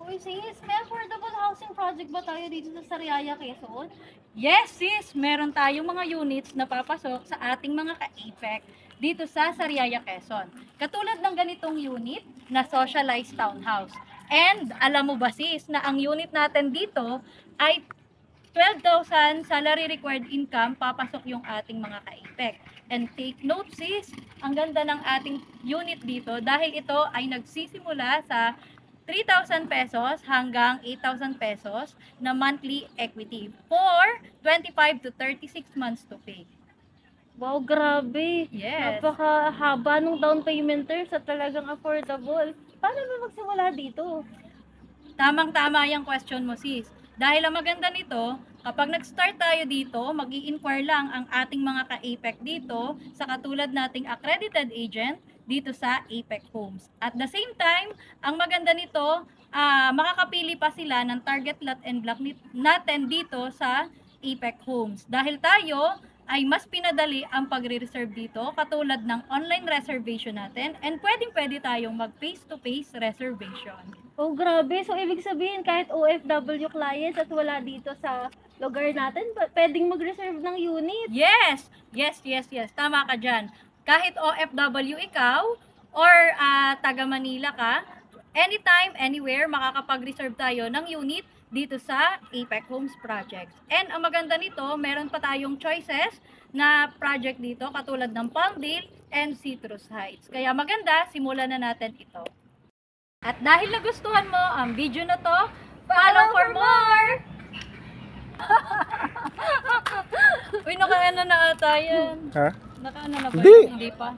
Uy sis, may affordable housing project ba tayo dito sa Sariaya, Quezon? Yes, sis! Meron tayong mga units na papasok sa ating mga ka-APEC dito sa Sariaya, Quezon. Katulad ng ganitong unit na socialized townhouse. And alam mo ba sis na ang unit natin dito ay 12,000 salary required income papasok yung ating mga ka-APEC. And take note sis, ang ganda ng ating unit dito dahil ito ay nagsisimula sa 3,000 pesos hanggang 8,000 pesos na monthly equity for 25 to 36 months to pay. Wow, grabe. Yes. Napakahaba nung down payment terms at talagang affordable. Paano ba magsimula dito? Tamang-tama yung question mo sis. Dahil ang maganda nito, kapag nag-start tayo dito, mag-i-inquire lang ang ating mga ka-APEC dito sa katulad nating accredited agent dito sa APEC Homes. At the same time, ang maganda nito, makakapili pa sila ng target lot and block natin dito sa APEC Homes. Dahil tayo ay mas pinadali ang pagre-reserve dito katulad ng online reservation natin and pwedeng-pwede tayong mag face-to-face reservation. Oh, grabe. So, ibig sabihin, kahit OFW clients at wala dito sa lugar natin, pwedeng mag-reserve ng unit. Yes! Yes, yes, yes. Tama ka dyan. Kahit OFW ikaw or taga Manila ka, anytime, anywhere, makakapag-reserve tayo ng unit dito sa APEC Homes Project. And ang maganda nito, meron pa tayong choices na project dito katulad ng Palmdale and Citrus Heights. Kaya maganda, simulan na natin ito. At dahil nagustuhan mo ang video na to, follow for more! Uy, nakaano na ata yan. Ha? Nakaano na ba? Hindi. Hindi pa.